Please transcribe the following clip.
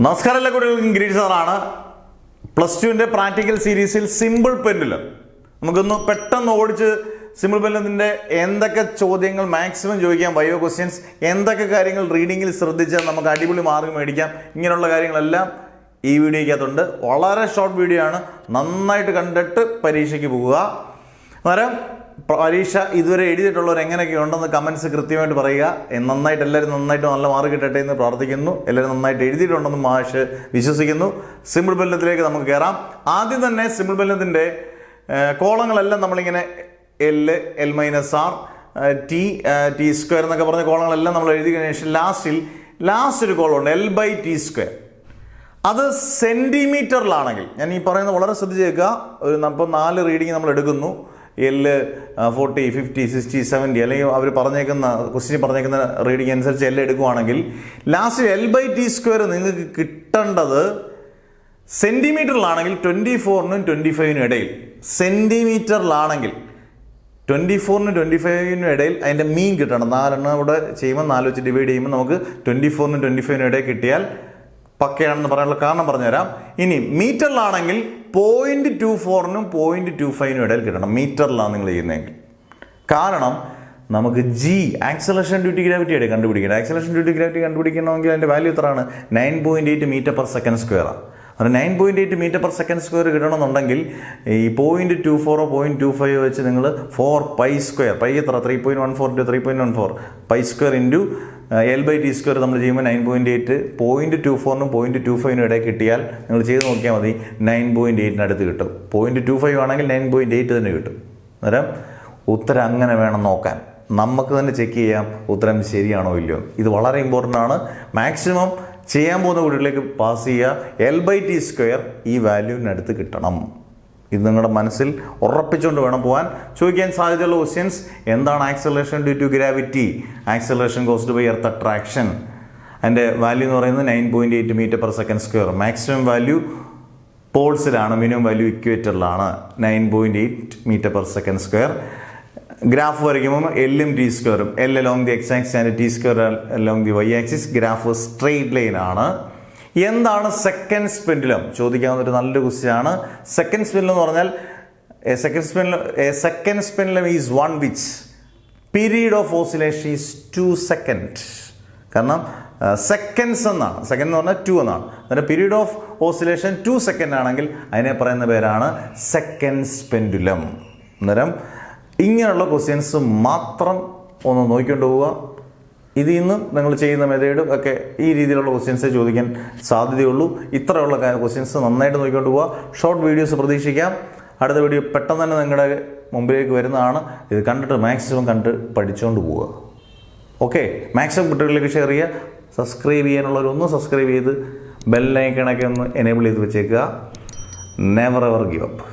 നമസ്കാരം എല്ലാ കുട്ടികൾക്കും ഗിരീഷ് സാറാണ്. +2 പ്രാക്ടിക്കൽ സീരീസിൽ സിമ്പിൾ പെൻഡുലം നമുക്കൊന്ന് പെട്ടെന്ന് ഓടിച്ച് സിമ്പിൾ പെൻഡുലത്തിൻ്റെ എന്തൊക്കെ ചോദ്യങ്ങൾ മാക്സിമം ചോദിക്കാം, ബയോ ക്വസ്റ്റ്യൻസ്, എന്തൊക്കെ കാര്യങ്ങൾ റീഡിങ്ങിൽ ശ്രദ്ധിച്ചാൽ നമുക്ക് അടിപൊളി മാർക്ക് മേടിക്കാം, ഇങ്ങനെയുള്ള കാര്യങ്ങളെല്ലാം ഈ വീഡിയോയ്ക്കകത്തുണ്ട്. വളരെ ഷോർട്ട് വീഡിയോ ആണ്, നന്നായിട്ട് കണ്ടിട്ട് പരീക്ഷയ്ക്ക് പോകുക. അന്നേരം പരീക്ഷ ഇതുവരെ എഴുതിയിട്ടുള്ളവർ എങ്ങനെയൊക്കെ ഉണ്ടെന്ന് കമൻസ് കൃത്യമായിട്ട് പറയുക. നന്നായിട്ട് എല്ലാവരും നന്നായിട്ട് നല്ല മാർക്ക് കിട്ടട്ടെ എന്ന് പ്രാർത്ഥിക്കുന്നു. എല്ലാവരും നന്നായിട്ട് എഴുതിയിട്ടുണ്ടെന്ന് മാഷ് വിശ്വസിക്കുന്നു. സിമ്പിൾ പെൻഡുലത്തിലേക്ക് നമുക്ക് കയറാം. ആദ്യം തന്നെ സിമ്പിൾ പെൻഡുലത്തിൻ്റെ കോളങ്ങളെല്ലാം നമ്മളിങ്ങനെ L-R T² എന്നൊക്കെ പറഞ്ഞ കോളങ്ങളെല്ലാം നമ്മൾ എഴുതി കഴിഞ്ഞ ശേഷം ലാസ്റ്റ് ഒരു കോളമുണ്ട് L/T². അത് സെൻറ്റിമീറ്ററിലാണെങ്കിൽ, ഞാൻ ഈ പറയുന്നത് വളരെ ശ്രദ്ധിച്ചേക്കുക. ഇപ്പോൾ 4 റീഡിങ് നമ്മൾ എടുക്കുന്നു. L 40, 50, 60, 70 അല്ലെങ്കിൽ അവർ പറഞ്ഞേക്കുന്ന ക്വസ്റ്റ്യൻ പറഞ്ഞേക്കുന്ന റീഡിങ് അനുസരിച്ച് L എടുക്കുവാണെങ്കിൽ ലാസ്റ്റ് L/T² നിങ്ങൾക്ക് കിട്ടേണ്ടത് സെൻറ്റിമീറ്ററിലാണെങ്കിൽ 24-നും 25-നും ഇടയിൽ. സെൻറ്റിമീറ്ററിലാണെങ്കിൽ 24-നും 25-നും ഇടയിൽ അതിൻ്റെ മീൻ കിട്ടണം. 4 ഇവിടെ ചെയ്യുമ്പോൾ 4 വെച്ച് ഡിവൈഡ് ചെയ്യുമ്പോൾ നമുക്ക് 24-നും 25-നും ഇടയിൽ കിട്ടിയാൽ പക്കയാണെന്ന് പറയാനുള്ള കാരണം പറഞ്ഞുതരാം. ഇനി മീറ്ററിലാണെങ്കിൽ 0.24-നും 0.25-നും ഇടയിൽ കിട്ടണം. മീറ്ററിലാണ് നിങ്ങൾ ചെയ്യുന്നതെങ്കിൽ. കാരണം നമുക്ക് ആക്സലറേഷൻ ഡ്യൂ ടു ഗ്രാവിറ്റിയുടെ കണ്ടുപിടിക്കണം. ആക്സലറേഷൻ ഡ്യൂ ടു ഗ്രാവിറ്റി കണ്ടുപിടിക്കണമെങ്കിൽ അതിൻ്റെ വാല്യൂ എത്രയാണ്? 9.8 m/s². അത് 9.8 m/s² കിട്ടണമെന്നുണ്ടെങ്കിൽ ഈ 0.24 0.25 വെച്ച് നിങ്ങൾ 4π², പൈ എത്ര? 3.14 × 3.14 π² × L/T² നമ്മൾ ചെയ്യുമ്പോൾ 9.8 0.24-നും 0.25-നും ഇടയിൽ കിട്ടിയാൽ നിങ്ങൾ ചെയ്ത് നോക്കിയാൽ മതി, 9.8-ന് അടുത്ത് കിട്ടും. 0.25 ആണെങ്കിൽ 9.8 തന്നെ കിട്ടും. അന്നേരം ഉത്തരം അങ്ങനെ വേണം നോക്കാൻ. നമുക്ക് തന്നെ ചെക്ക് ചെയ്യാം ഉത്തരം ശരിയാണോ ഇല്ലയോ. ഇത് വളരെ ഇമ്പോർട്ടൻ്റ് ആണ്. മാക്സിമം ചെയ്യാൻ പോകുന്ന കുട്ടികളിലേക്ക് പാസ് ചെയ്യുക. L/T² ഈ വാല്യൂവിനടുത്ത് കിട്ടണം. ഇത് നിങ്ങളുടെ മനസ്സിൽ ഉറപ്പിച്ചുകൊണ്ട് വേണം പോകാൻ. ചോദിക്കാൻ സാധ്യതയുള്ള ക്വസ്റ്റ്യൻസ്: എന്താണ് acceleration due to gravity? Acceleration caused by earth attraction. അതിൻ്റെ വാല്യൂ എന്ന് പറയുന്നത് 9.8 m/s². മാക്സിമം വാല്യൂ പോൾസിലാണ്, മിനിമം വാല്യൂ ഇക്വേറ്ററിലാണ്. 9.8 m/s². ഗ്രാഫ് വരയ്ക്കുമ്പോൾ L-ഉം T²-ഉം, L along the x-axis and T² along the y-axis. Graph straight line ആണ്. എന്താണ് സെക്കൻഡ്സ് പെൻഡുലം? ചോദിക്കാവുന്ന ഒരു നല്ലൊരു ക്വസ്റ്റ്യൻ ആണ്. സെക്കൻഡ്സ് പെൻഡുലം എന്ന് പറഞ്ഞാൽ seconds pendulum is one which period of oscillation is 2 seconds. കാരണം സെക്കൻഡ്സ് എന്നാണ്, സെക്കൻഡ് എന്ന് പറഞ്ഞാൽ 2 എന്നാണ്. അന്നേരം പീരീഡ് ഓഫ് ഓസിലേഷൻ 2 seconds ആണെങ്കിൽ അതിനെ പറയുന്ന പേരാണ് സെക്കൻഡ്സ് പെൻഡുലം. അന്നേരം ഇങ്ങനെയുള്ള ക്വസ്റ്റ്യൻസ് മാത്രം ഒന്ന് നോക്കിക്കൊണ്ട് പോവുക. ഇതിൽ നിന്ന് നിങ്ങൾ ചെയ്യുന്ന മെത്തേഡും ഒക്കെ ഈ രീതിയിലുള്ള ക്വസ്റ്റ്യൻസേ ചോദിക്കാൻ സാധ്യതയുള്ളൂ. ഇത്രയുള്ള ക്വസ്റ്റ്യൻസ് നന്നായിട്ട് നോക്കിക്കൊണ്ട് പോവുക. ഷോർട്ട് വീഡിയോസ് പ്രതീക്ഷിക്കാം. അടുത്ത വീഡിയോ പെട്ടെന്ന് തന്നെ നിങ്ങളുടെ മുമ്പിലേക്ക് വരുന്നതാണ്. ഇത് കണ്ടിട്ട് മാക്സിമം കണ്ട് പഠിച്ചുകൊണ്ട് പോവുക. ഓക്കെ, മാക്സിമം കുട്ടികളിലേക്ക് ഷെയർ ചെയ്യുക. സബ്സ്ക്രൈബ് ചെയ്യാനുള്ളവരൊന്ന് സബ്സ്ക്രൈബ് ചെയ്ത് ബെല്ലൈക്കണൊക്കെ ഒന്ന് എനേബിൾ ചെയ്ത് വെച്ചേക്കുക. Never ever give up.